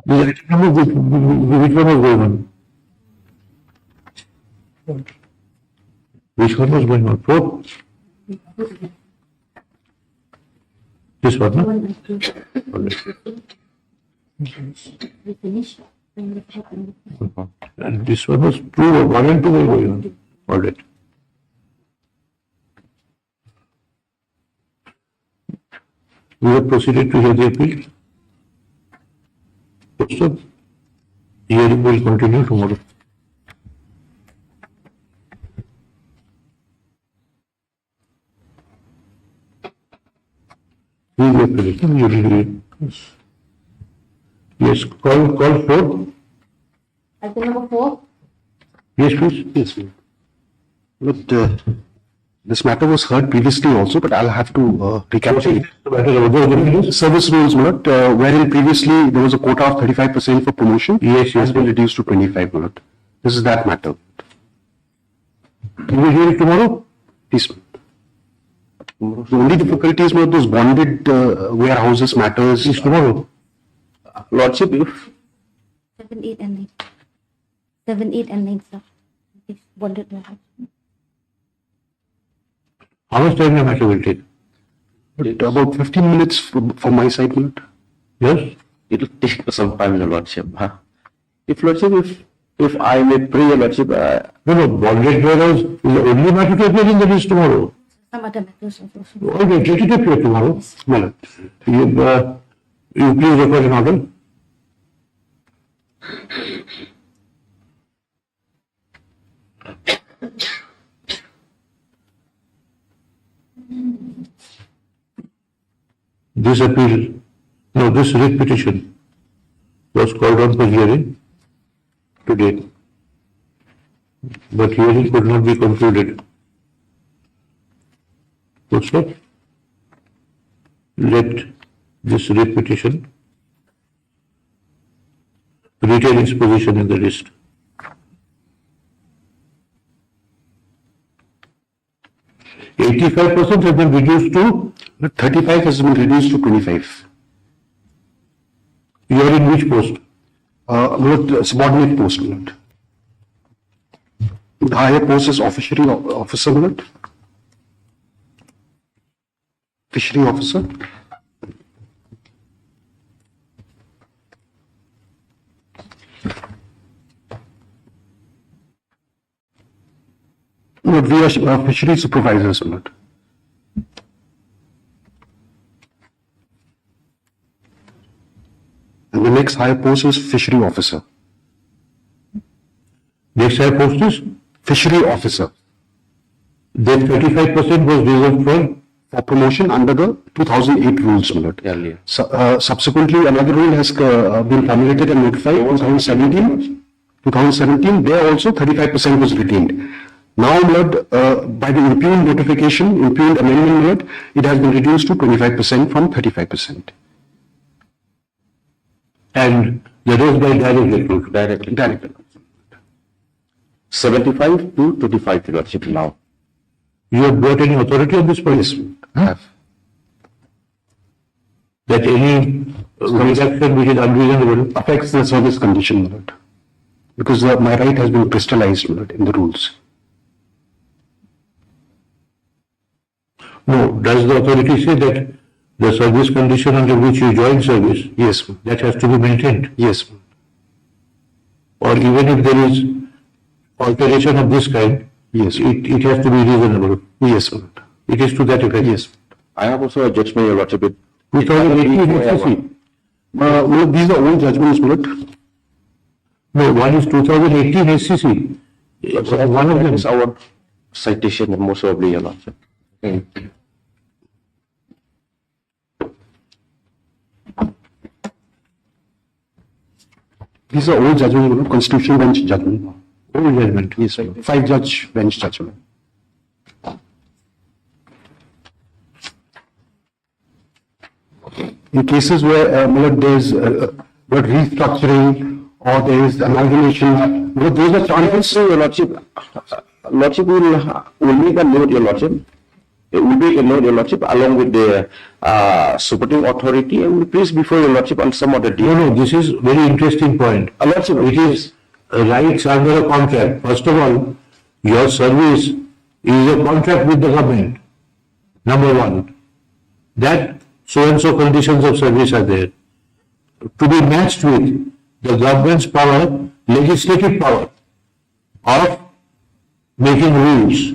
Which one was going on? Which one was going on? Four? This one, no? And this one was 1 and 2 were going on. All right. We have proceeded to hear the appeal. So, hearing will continue tomorrow. Yes, call 4. Item number 4. Yes, please. yes, ma'am. But this matter was heard previously also, but I'll have to recap. Service rules, my lord, wherein previously there was a quota of 35% for promotion. Yes, has been reduced to 25, my lord. This is that matter. You will hear it tomorrow? Yes, ma'am. The only difficulty is, my lord, those bonded warehouses matters. Yes, tomorrow. Lordship, if 7, 8 and 9. 7, 8 and 9, sir. It's bonded warehouse. How much time the matter will take? But about 15 minutes from my side, my lord. Yes? it will take some time, your lordship. Huh? If lordship, if I may pray, your lordship, No, bonded warehouse is the only matter to appear in the list tomorrow. Some other matters also. All right, let it appear tomorrow. My lord. You please refer an order. This appeal, no, this writ petition was called on for hearing today, but hearing could not be concluded. So, let this writ petition retain its position in the list. %85 has been reduced to, But 35 has been reduced to 25. you are in which post? Lord, subordinate post, my lord. The higher post is officiary officer, my lord. Fishery officer. Lord, we are fishery supervisors, my lord. And the next higher post is fishery officer. Next higher post is, Fishery officer then 35% was reserved for promotion under the 2008 rules, my lord. earlier. Subsequently, another rule has been formulated and notified in 2017. 2017, there also 35% was retained. Now, my lord, by the impugned notification, impugned amendment, my lord, it has been reduced to 25% from 35%. and the rest by direct recruit. Directly. 75 to 25, your lordship, now. You have got any authority on this point? Yes, I have. That any reduction which is unreasonable Affects the service condition, my lord. Because my right has been crystallized, my lord, in the rules. No, does the authority say that the service condition under which you join service, Yes, that has to be maintained. yes, Or even if there is alteration of this kind, yes, it has to be reasonable. yes, It is to that effect. yes. I have also a judgment, Your Lordship. 2018 SCC. Well, these are all judgments, Lord. No, one is 2018 SCC. One of them. Is our citation, most probably, Your Lordship. These are all judgments, Lord. Constitutional bench judgment. All judgment. Yes, Lord. 5-judge bench judgment. In cases where there's restructuring or there is amalgamation, those are chances. Also, Your Lordship, Lordship will make a note, Your Lordship. It will make a note, Your Lordship, along with the supporting authority, and will place before Your Lordship on some other day. No, this is very interesting point. Lordship, It is rights under a contract. First of all, your service is a contract with the government. Number one, that so-and-so conditions of service are there. To be matched with the government's power, legislative power of making rules.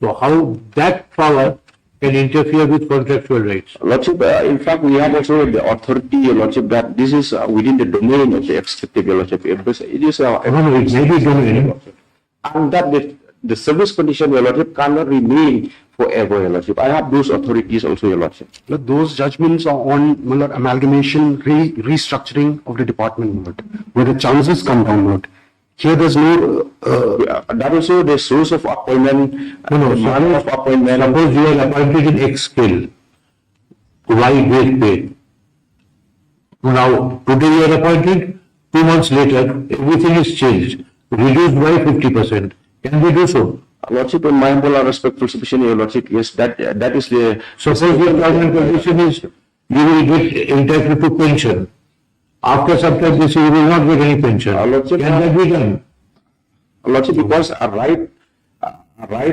So how that power can interfere with contractual rights? Lordship, in fact, we have also the authority, Your Lordship, that this is within the domain of the executive, Your Lordship. It is No, it may be domain. and that the service condition, Your Lordship, cannot remain forever, Your Lordship. I have those authorities also, Your Lordship. Lord, those judgments are on Lord, amalgamation, restructuring of the department, Lord, where the chances come down, Lord. Here there's no. That also the source of appointment, No, the manner of appointment. Suppose you are appointed in X scale, Y grade pay. Now, today you are appointed, 2 months later, everything is changed, reduced by 50%. Can we do so? Lordship, in my humble and respectful submission, Your Lordship, yes, that is the. Suppose your government condition is you will get entitled to pension. After some time, they say you will not get any pension. Lordship, Can that be done? Lordship, because a right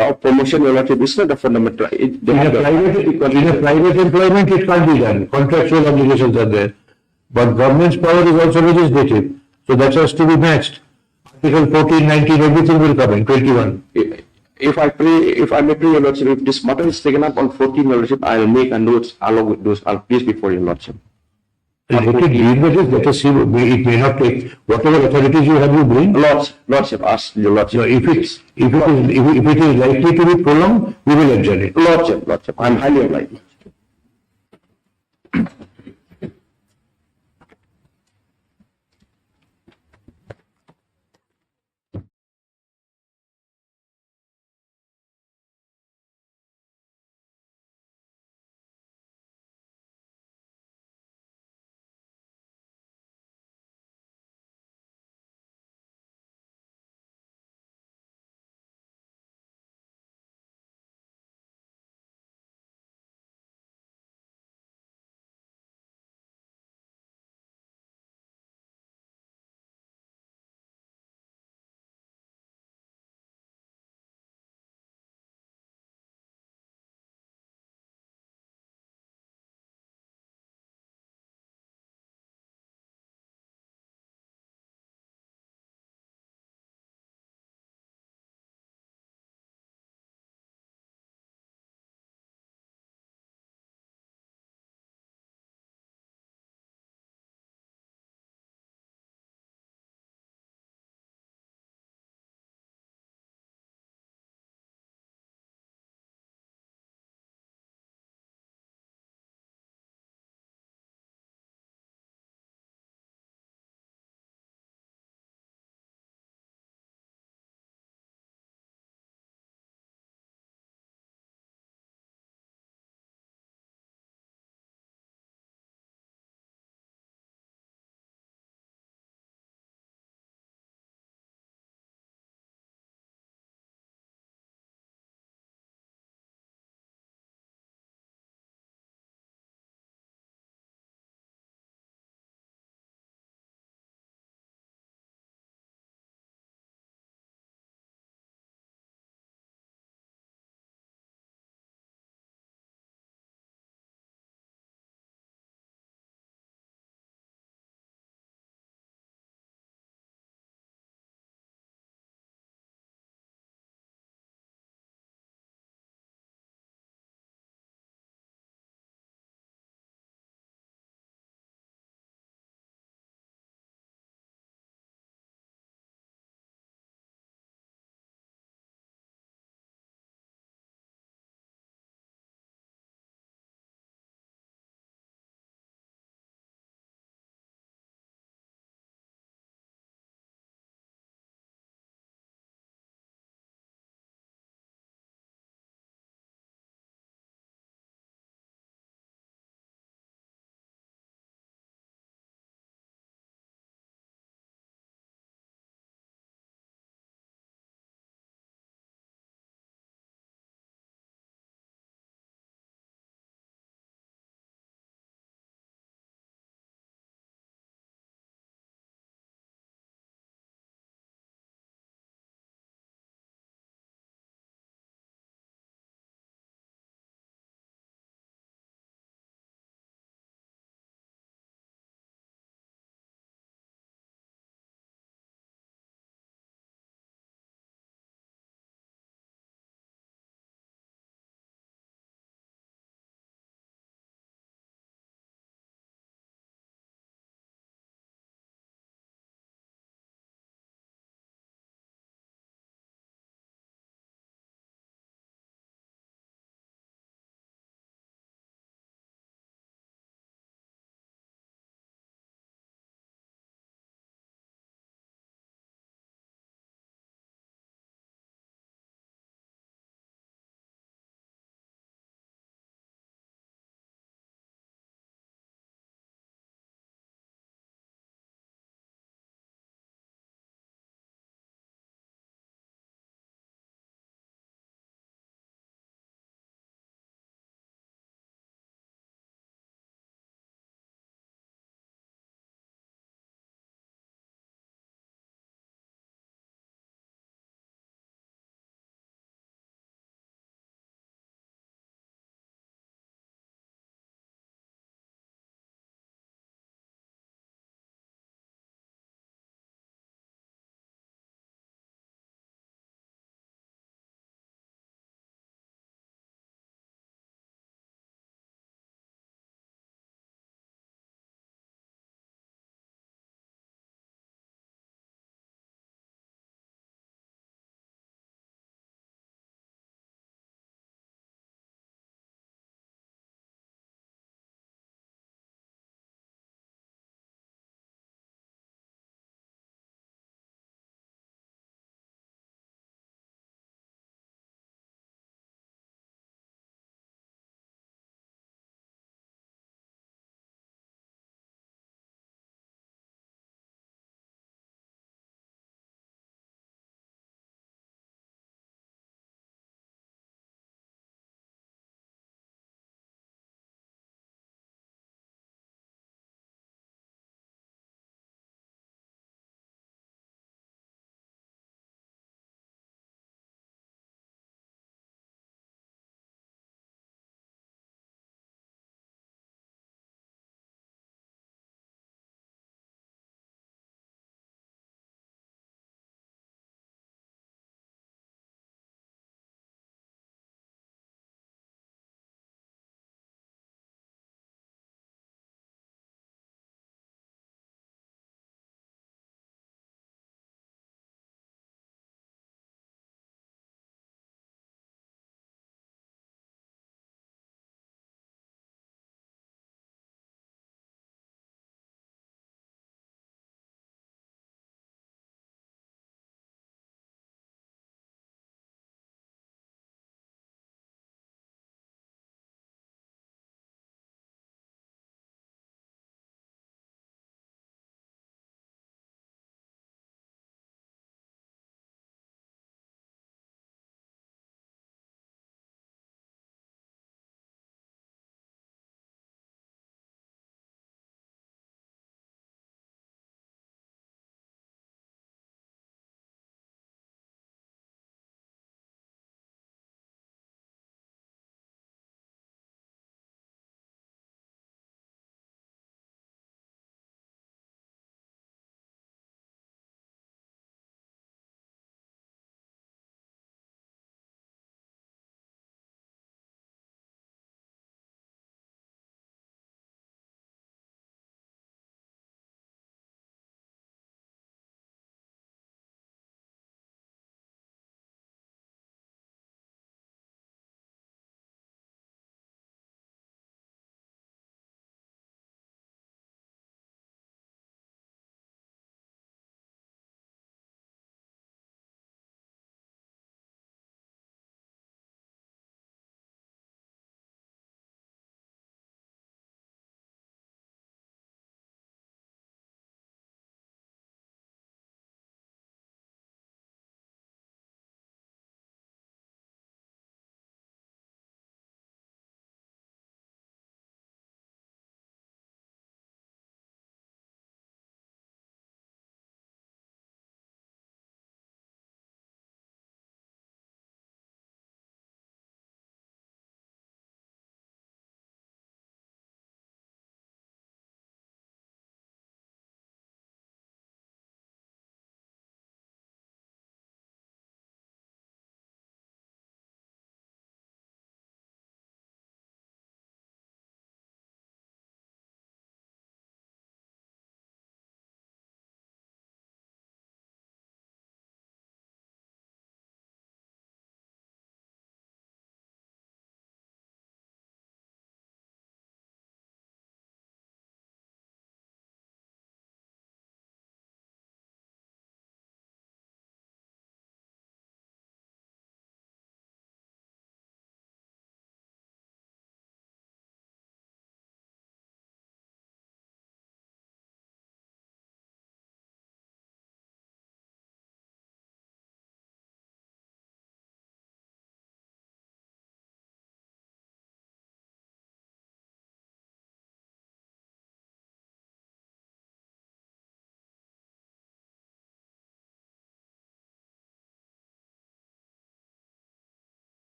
of promotion, Your Lordship, is not a fundamental. In a private employment, it can't be done. Contractual obligations are there. But government's power is also legislative. So that has to be matched. Article 14, 19, everything will come in, 21. If I may pray, Your Lordship, if this matter is taken up on 14, Your Lordship, I will make a note along with those. I'll place before Your Lordship. Let it deal with it, let us see, it may not take, whatever authorities you have, you bring. Lordship, ask Your Lordship. So if it is likely to be prolonged, we will adjourn it. Lordship, I'm highly obliged.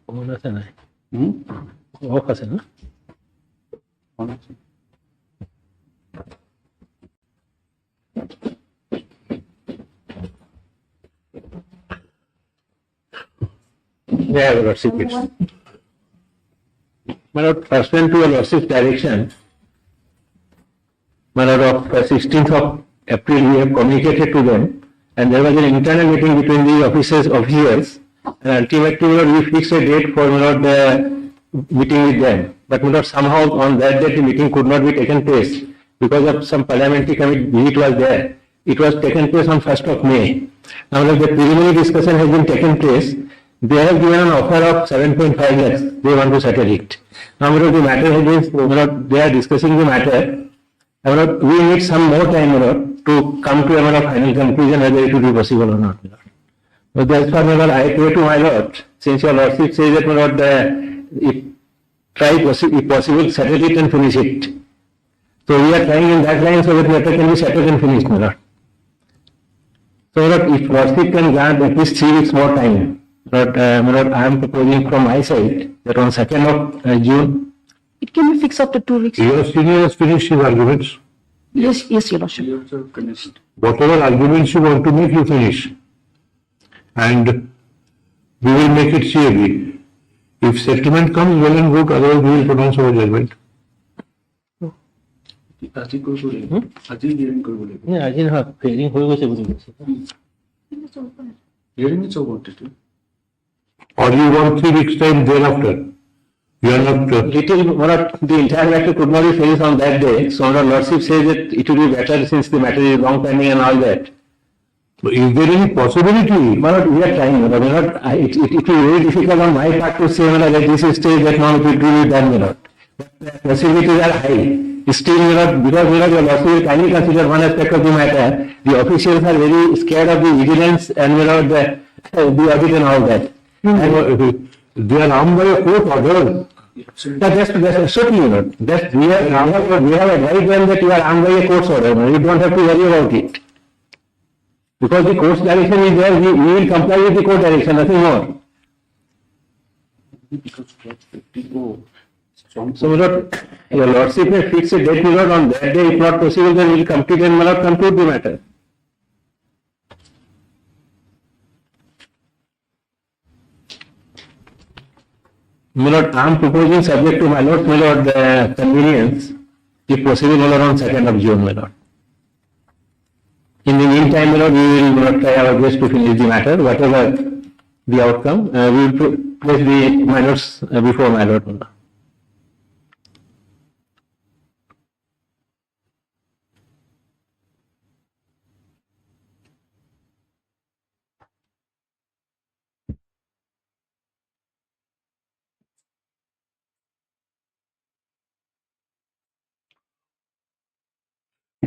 On আছে নাই? Off আছে না? Yeah, Your Lordship, it's. My Lord, pursuant to Your Lordship's direction, my Lord, of 16th of April, we have communicated to them, and there was an internal meeting between the officers, and ultimately, my Lord, we fixed a date for, my Lord, the meeting with them. But, my Lord, somehow on that day, the meeting could not be taken place because of some parliamentary committee visit was there. It was taken place on 1st of May. Now, my Lord, the preliminary discussion has been taken place. They have given an offer of 7.5 lakhs. They want to settle it. Now, my Lord, the matter has been, my Lord, they are discussing the matter. My Lord, we need some more time, my Lord, to come to a final conclusion whether it will be possible or not, my Lord. But that's why, my Lord, I pray to my Lord, since Your Lordship says that, my Lord, if possible, settle it and finish it. So we are trying in that line so that matter can be settled and finished, my Lord. So, my Lord, if Lordship can grant at least 3 weeks more time, but, my Lord, I am proposing from my side that on 2nd of June. It can be fixed after 2 weeks. Your senior has finished his arguments. Yes, Your Lordship. Whatever arguments you want to make, you finish. And we will make it CAB. If settlement comes, well and good, otherwise we will pronounce our judgment. আজি hearing কৰিব লাগিব আজি নহয়, hearing হৈ গৈছে বুলি কৈছে। Hearing is over total Or you want 3 weeks time thereafter? You are not. Little, the entire matter could not be finished on that day. So, our Lordship says that it will be better since the matter is long pending and all that. Is there any possibility? My Lord, we are trying. My Lord, it will be very difficult on my part to say, my Lord, at this stage that now it will be done, my Lord. But the possibilities are high. Still, my Lord, because, my Lord, Your Lordship will kindly consider one aspect of the matter. The officials are very scared of the vigilance and, my Lord, the audit and all that. And they are armed by a court order. That's certainly not. We have advised them that you are armed by a court's order. You don't have to worry about it. Because the court's direction is there, we will comply with the court direction, nothing more. So, my Lord, Your Lordship may fix a date, my Lord, on that day. If not possible, then we will complete and, my Lord, conclude the matter. My Lord, I am proposing subject to my Lord, convenience, if possible, my Lord, on 2nd of June, my Lord. In the meantime, my Lord, we will, my Lord, try our best to finish the matter, whatever the outcome. We will place the minors before my Lord, my Lord.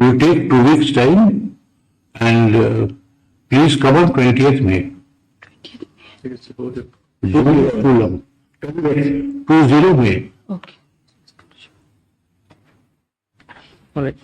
You take 2 weeks time and please come on 20th May. Too long. 20 May. Okay. All right.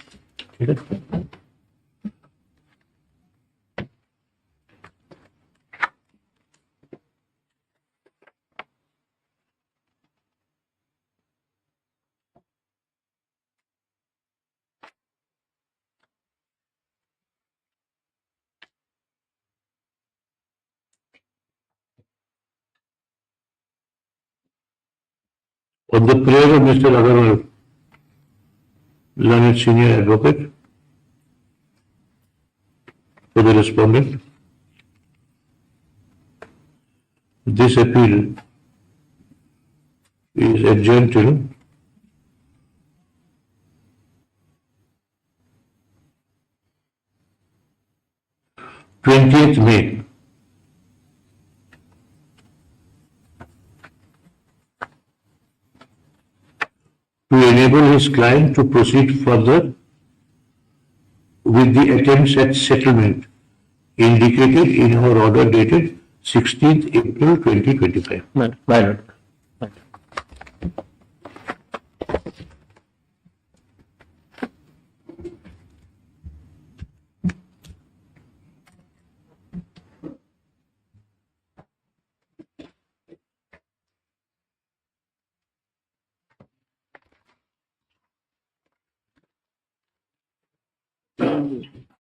On the prayer of Mr. Agarwal, learned senior advocate, for the respondent, this appeal is adjourned till 20th May. To enable his client to proceed further with the attempts at settlement indicated in our order dated 16th April 2025. My Lord. you.